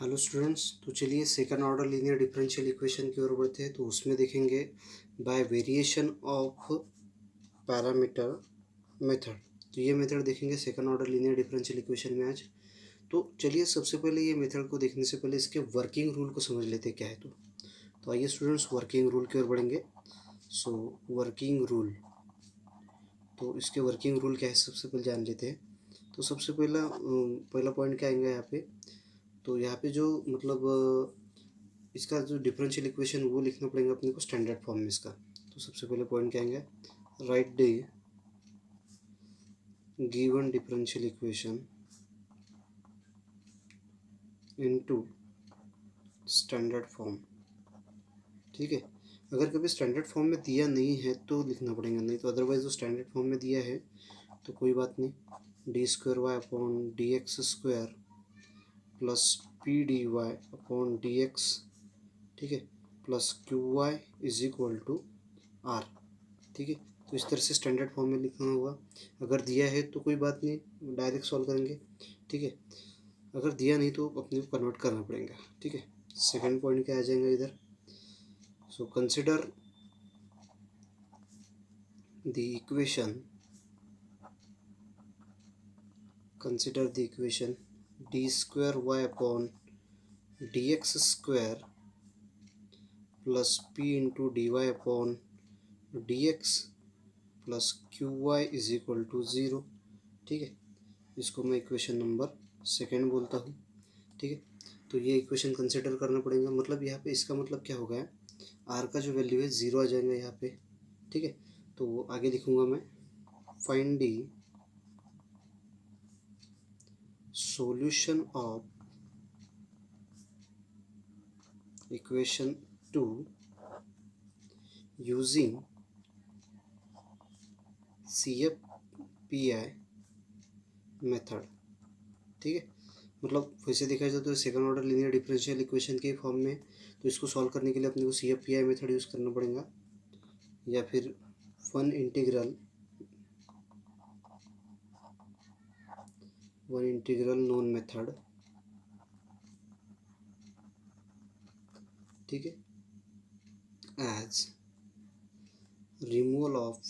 Hello students, तो चलिए second order linear differential equation की ओर बढ़ते हैं। तो उसमें देखेंगे bye variation of parameter method. तो ये मेथड देखेंगे second order linear differential equation में आज। तो चलिए सबसे पहले ये मेथड को देखने से पहले इसके वर्किंग रूल को समझ लेते हैं क्या है। तो आइए स्टूडेंट्स वर्किंग रूल की ओर बढ़ेंगे। सो वर्किंग रूल, तो इसके वर्किंग रूल क्या है सबसे पहले जान लेते हैं। तो सबसे पहला पॉइंट क्या आएगा यहाँ पे। तो यहाँ पे जो इसका जो डिफरेंशियल इक्वेशन वो लिखना पड़ेगा अपने को स्टैंडर्ड फॉर्म में इसका। तो सबसे पहले पॉइंट क्या आएंगे, right the given differential equation into standard form. ठीक है, अगर कभी स्टैंडर्ड फॉर्म में दिया नहीं है तो लिखना पड़ेगा, नहीं तो अदरवाइज जो स्टैंडर्ड फॉर्म में दिया है तो कोई बात नहीं। D square Y upon D X square plus P D Y upon D X, ठीक है, plus Q Y is equal to R. ठीक है, तो इस तरह से स्टैंडर्ड फॉर्म में लिखना होगा। अगर दिया है तो कोई बात नहीं, डायरेक्ट सॉल्व करेंगे। ठीक है, अगर दिया नहीं तो अपने को कन्वर्ट करना पड़ेगा। ठीक है, सेकंड पॉइंट क्या आ जाएगा इधर। So consider the equation D square Y upon D X square plus P into D Y upon D X plus Q Y is equal to zero. ठीक है, इसको मैं इक्वेशन नंबर सेकेंड बोलता हूँ। ठीक है, तो ये इक्वेशन कंसिडर करना पड़ेगा। मतलब यहाँ पे इसका मतलब क्या होगा, आर का जो वैल्यू है ज़ीरो आ जाएगा यहाँ पे। ठीक है, तो आगे लिखूँगा मैं, find the solution of equation two using CFPI method. ठीक है, मतलब वैसे देखा जाए तो second order linear differential equation के फॉर्म में, तो इसको सॉल्व करने के लिए अपने को CFPI मेथड यूज़ करना पड़ेगा, या फिर वन इंटीग्रल नोन मेथड। ठीक है, as removal of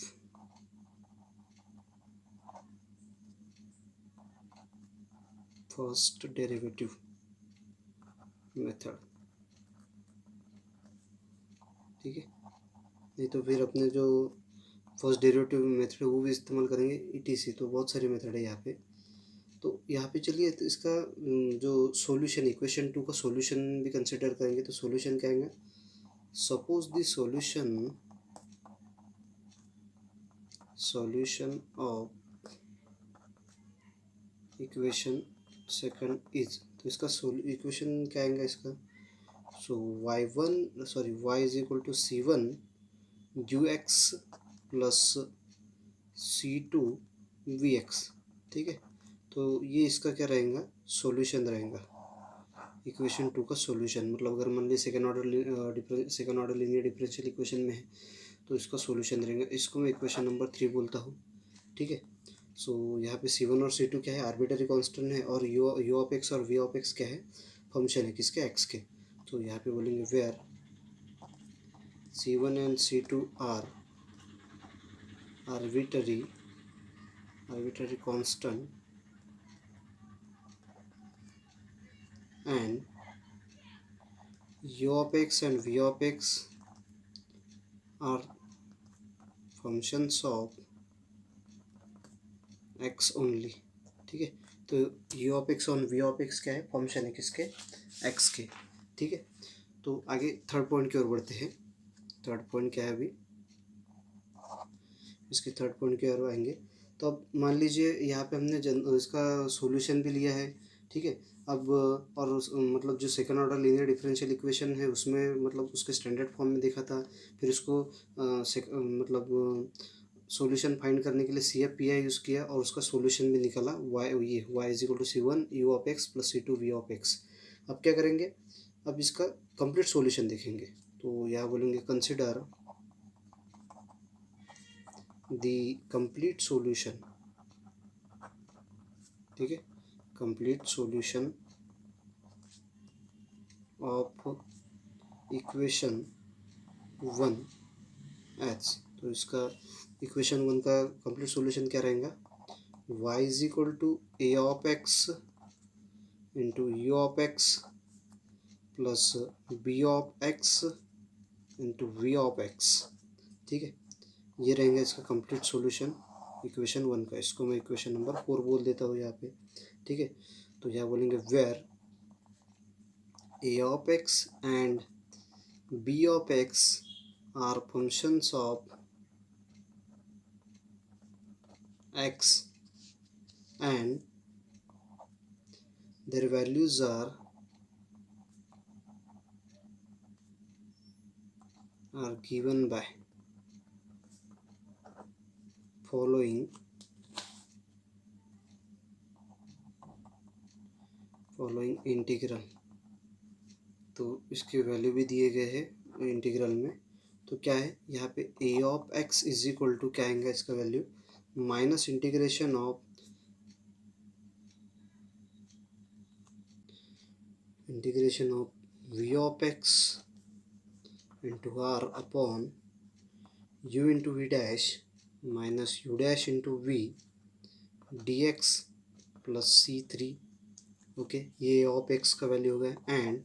first derivative method. ठीक है, नहीं तो फिर अपने जो फर्स्ट डेरिवेटिव मेथड है वो भी इस्तेमाल करेंगे ETC। तो बहुत सारे मेथड है यहाँ पे। तो यहाँ पे चलिए, तो इसका जो सॉल्यूशन इक्वेशन टू का सॉल्यूशन भी कंसिडर करेंगे। तो सॉल्यूशन क्या आएगा, suppose the solution of equation second is. तो इसका इक्वेशन क्या आएगा इसका। So y is equal to C1 UX plus C2 VX। ठीक है, तो ये इसका क्या रहेगा, सॉल्यूशन रहेगा, इक्वेशन टू का सॉल्यूशन। मतलब अगर मान लीजिए second order linear differential equation में है तो इसका सॉल्यूशन रहेगा। इसको मैं इक्वेशन नंबर 3 बोलता हूँ। ठीक है, सो यहाँ पे C1 और C2 क्या है, आर्बिटरी कांस्टेंट है, और यू ऑफ एक्स और वी ऑफ एक्स क्या है, फंक्शन है किसके, एक्स के। तो यहाँ पे बोलेंगे where C1 and C2 are arbitrary constant and u of x and v of x are functions of x only। ठीक है, तो u of x और v of x क्या है, फंक्शन है किसके, x के। ठीक है, तो आगे थर्ड पॉइंट की ओर बढ़ते हैं। थर्ड पॉइंट क्या है अभी, इसके थर्ड पॉइंट की ओर आएंगे। तो अब मान लीजिए यहाँ पे हमने इसका सॉल्यूशन भी लिया है। ठीक है, अब और मतलब जो second order linear differential equation है उसमें मतलब उसके स्टैंडर्ड फॉर्म में देखा था। फिर उसको सॉल्यूशन फाइंड करने के लिए CFPI यूज़ किया और उसका सॉल्यूशन भी निकला, y is equal to C1 U of X plus C2 V of X. अब क्या करेंगे, अब इसका कंप्लीट सॉल्यूशन देखेंगे। तो यहाँ बोलेंगे कंसिडर द कंप्लीट सॉल्यूशन। ठीक है, complete solution of equation 1 H. तो इसका इक्वेशन 1 का कंप्लीट सॉल्यूशन क्या रहेगा, y is equal to A of X into U of X plus B of X into V of X. ठीक है, ये रहेगा इसका कंप्लीट सॉल्यूशन इक्वेशन 1 का। इसको मैं इक्वेशन नंबर 4 बोल देता हूँ यहाँ पे। ठीक है, तो यहाँ बोलेंगे where A of X and B of X are functions of X and their values are given by following integral. तो इसके वैल्यू भी दिए गए हैं इंटीग्रल में। तो क्या है यहाँ पे A of X is equal to क्या आएगा इसका value, minus integration of V of X into R upon U into V dash minus U dash into V D X plus C3। Okay, ये ऑफ एक्स का value होगा। And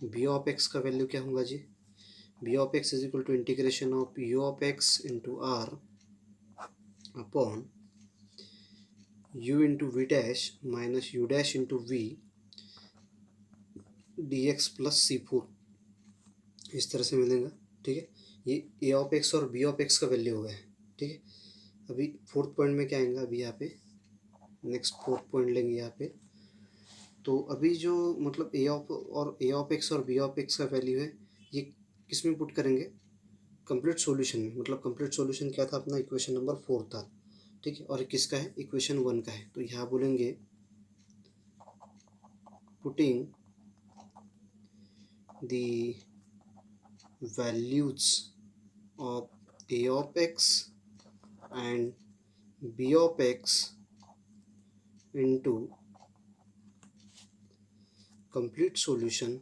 B of X का value क्या होगा जी, B of X is equal to integration of U of X into R upon U into V dash minus U dash into V D X plus C4। इस तरह से मिलेगा। ठीक है, ये ए ऑफ एक्स और बी ऑफ एक्स का value हो गया है। ठीक है, अभी फोर्थ पॉइंट में क्या आएगा, अभी यहाँ पे नेक्स्ट फोर्थ पॉइंट लेंगे यहाँ पे। तो अभी जो मतलब ए ऑफ एक्स और बी ऑफ एक्स का वैल्यू है, ये किस में पुट करेंगे, कंप्लीट सॉल्यूशन में। मतलब कंप्लीट सॉल्यूशन क्या था अपना, इक्वेशन नंबर 4 था। ठीक है, और ये किसका है, इक्वेशन 1 का है। तो यहाँ बोलेंगे putting the values of A of X and B of X into complete solution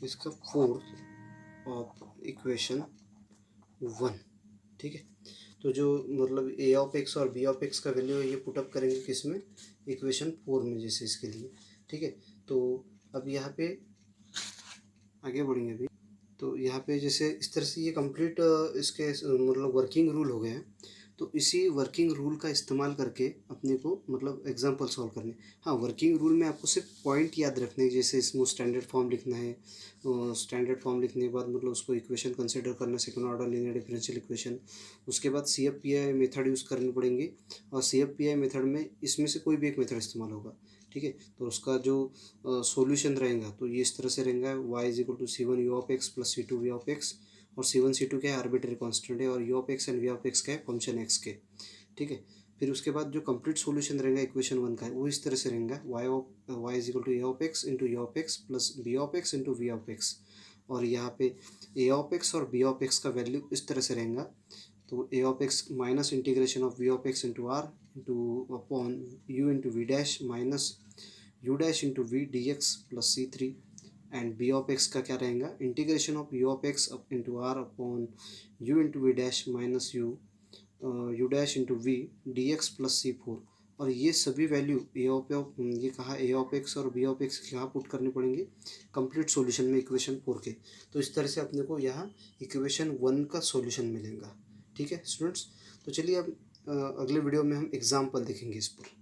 इसका 4th ऑफ इक्वेशन 1। ठीक है, तो जो मतलब ए ऑफ एक्स और बी ऑफ एक्स का वैल्यू है ये पुटअप करेंगे किस में, इक्वेशन 4 में, जैसे इसके लिए। ठीक है, तो अब यहाँ पे आगे बढ़ेंगे अभी। तो यहाँ पे जैसे इस तरह से ये कंप्लीट इसके मतलब वर्किंग रूल हो गए हैं। तो इसी वर्किंग रूल का इस्तेमाल करके अपने को मतलब एग्जांपल सॉल्व करने। हाँ, वर्किंग रूल में आपको सिर्फ पॉइंट याद रखने, जैसे इसमें स्टैंडर्ड फॉर्म लिखना है। स्टैंडर्ड फॉर्म लिखने के बाद मतलब उसको इक्वेशन कंसिडर करना, second order linear differential equation. उसके बाद CFPI मेथड यूज़ करने पड़ेंगे, और CFPI मेथड में इसमें से कोई भी एक मेथड इस्तेमाल होगा। ठीक है, तो उसका जो सॉल्यूशन रहेगा तो ये इस तरह से रहेगा, y is equal to C1 U of X plus C2 V of X. और C1 C2 क्या है, आर्बिट्री कांस्टेंट है, और U of X and V of X क्या है, फंक्शन एक्स के। ठीक है, फिर उसके बाद जो कंप्लीट सॉल्यूशन रहेगा इक्वेशन 1 का है वो इस तरह से रहेगा, y is equal to A of X into U of X plus B of X into V of X. और यहाँ पे ए ऑफ एक्स और बी ऑफ एक्स का वैल्यू इस तरह से रहेगा। तो A of X minus integration of V of X into R into upon U into V dash minus U dash into V D X plus C3। And B of X का क्या रहेगा, integration of U of X into R upon U into V dash minus U dash into V D X plus C4। और ये सभी value ये कहा A of X और B of X कहाँ पुट करने पड़ेंगे, कंप्लीट सॉल्यूशन में इक्वेशन 4 के। तो इस तरह से अपने को यहाँ इक्वेशन 1 का सॉल्यूशन मिलेगा। ठीक है स्टूडेंट्स, तो चलिए अब अगले वीडियो में हम एग्जाम्पल देखेंगे इस पर।